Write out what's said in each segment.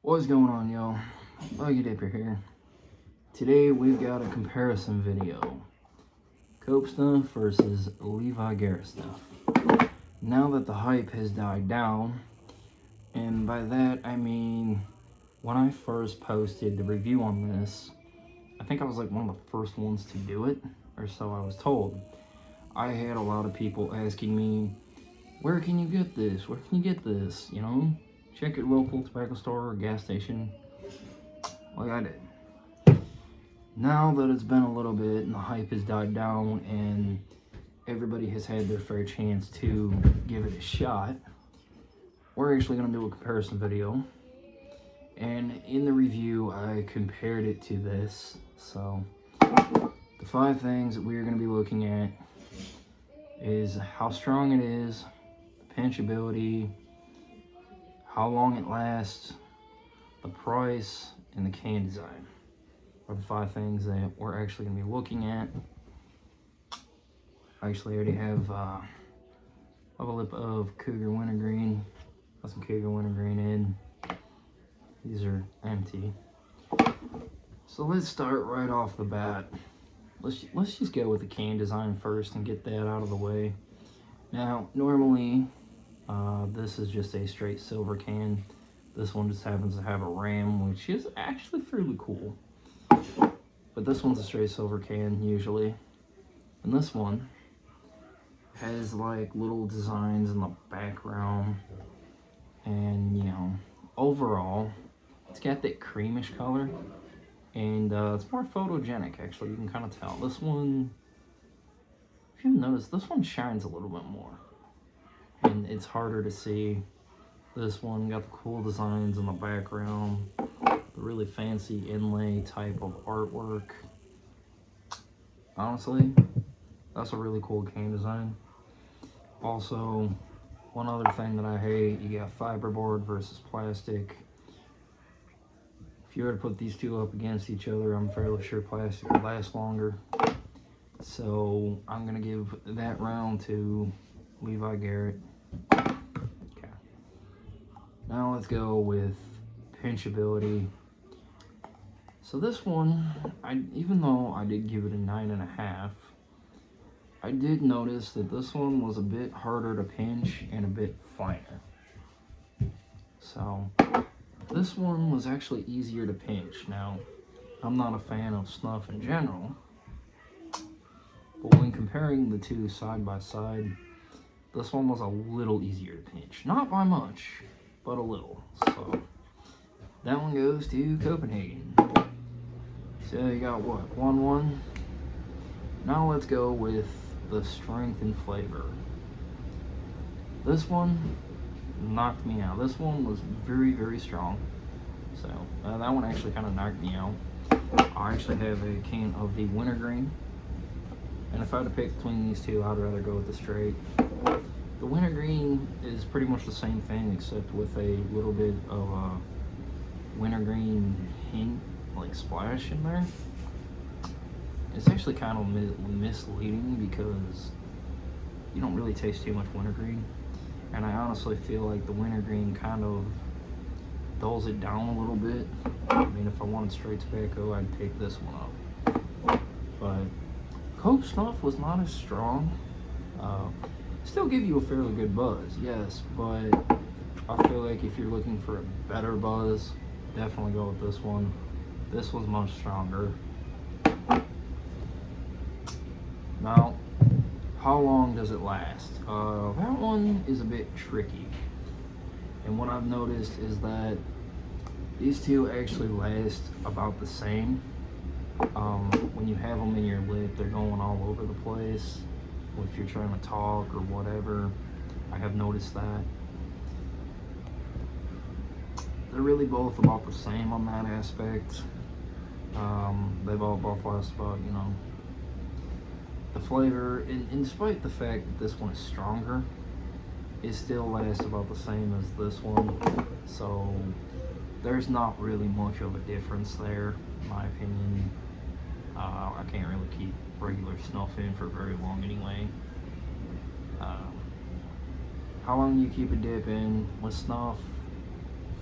What's going on, y'all? Buggy Dipper here. Today we've got a comparison video. Cope Snuff versus Levi Garret Snuff. Now that the hype has died down, and by that I mean when I first posted the review on this, I think I was like one of the first ones to do it, or so I was told. I had a lot of people asking me, where can you get this? Where can you get this? You know, check your local tobacco store or gas station. Like I did. Now that it's been a little bit and the hype has died down and everybody has had their fair chance to give it a shot, we're actually going to do a comparison video. And in the review, I compared it to this. So, the 5 things that we're going to be looking at is how strong it is, the pinchability, how long it lasts, the price, and the can design are the 5 things that we're actually going to be looking at. I actually already have a lip of Cougar Wintergreen. Got some Cougar Wintergreen in. These are empty. So let's start right off the bat. Let's just go with the can design first and get that out of the way. Now, normally, this is just a straight silver can. This one just happens to have a ram, which is actually fairly cool. But this one's a straight silver can, usually. And this one has, like, little designs in the background. And, you know, overall, it's got that creamish color. And it's more photogenic, actually. You can kind of tell. This one, if you notice, this one shines a little bit more. And it's harder to see. This one got the cool designs in the background, the really fancy inlay type of artwork. Honestly, that's a really cool can design. Also, one other thing that I hate, you got fiberboard versus plastic. If you were to put these two up against each other, I'm fairly sure plastic would last longer. So I'm gonna give that round to Levi Garret. Now let's go with pinchability. So this one, even though I did give it a 9.5, I did notice that this one was a bit harder to pinch and a bit finer. So this one was actually easier to pinch. Now, I'm not a fan of snuff in general, but when comparing the two side by side, this one was a little easier to pinch. Not by much, but a little. So that one goes to Copenhagen. So you got what, 1-1. Now let's go with the strength and flavor. This one knocked me out. This one was very, very strong. So that one actually kind of knocked me out. I actually have a can of the Wintergreen, and if I had to pick between these two, I'd rather go with the straight. The Wintergreen is pretty much the same thing, except with a little bit of a wintergreen hint, like splash in there. It's actually kind of misleading because you don't really taste too much wintergreen, and I honestly feel like the wintergreen kind of dulls it down a little bit. I mean, if I wanted straight tobacco, I'd take this one up. But Cope Snuff was not as strong. Still give you a fairly good buzz, yes, but I feel like if you're looking for a better buzz, definitely go with this one. This was much stronger. Now, how long does it last? That one is a bit tricky. And what I've noticed is that these two actually last about the same. When you have them in your lip, they're going all over the place. If you're trying to talk or whatever, I have noticed that. They're really both about the same on that aspect. They both last about, you know, the flavor, and despite the fact that this one is stronger, it still lasts about the same as this one. So there's not really much of a difference there, in my opinion. I can't really keep regular snuff in for very long anyway. How long do you keep a dip in with snuff?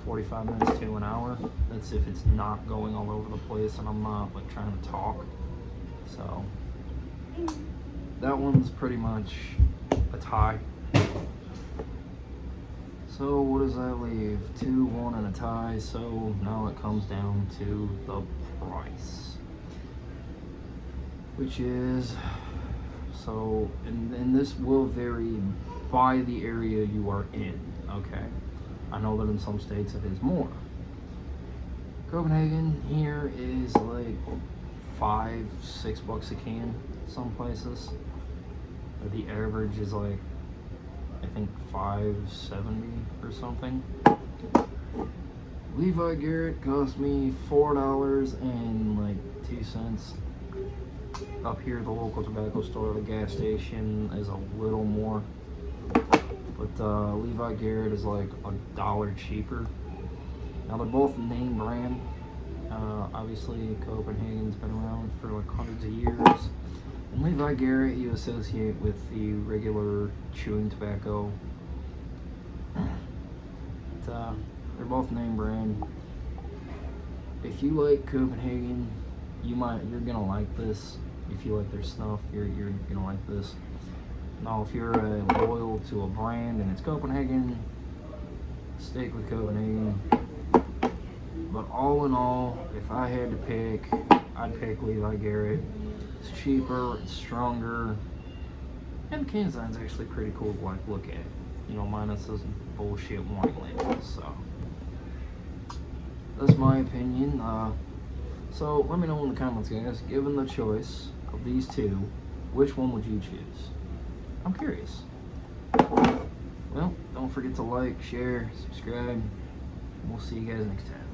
45 minutes to an hour. That's if it's not going all over the place and I'm not like trying to talk. So that one's pretty much a tie. So what does that leave? 2, 1, and a tie. So now it comes down to the price, which is, so, and this will vary by the area you are in, okay? I know that in some states it is more. Copenhagen here is like $5, $6 a can, some places. The average is like, I think $5.70 or something. Levi Garret cost me $4.02. Up here, the local tobacco store, the gas station, is a little more. But Levi Garret is like $1 cheaper. Now they're both name brand. Obviously, Copenhagen's been around for like hundreds of years. And Levi Garret you associate with the regular chewing tobacco. But, they're both name brand. If you like Copenhagen, you're gonna like this. If you like their snuff, you're gonna like this. Now, if you're loyal to a brand and it's Copenhagen, stick with Copenhagen. But all in all, if I had to pick, I'd pick Levi Garret. It's cheaper, it's stronger, and the can design's actually pretty cool to like look at. You know, minus those bullshit warning labels. So that's my opinion. So let me know in the comments, guys. Given the choice of these two, which one would you choose? I'm curious. Well, don't forget to like, share, subscribe. We'll see you guys next time.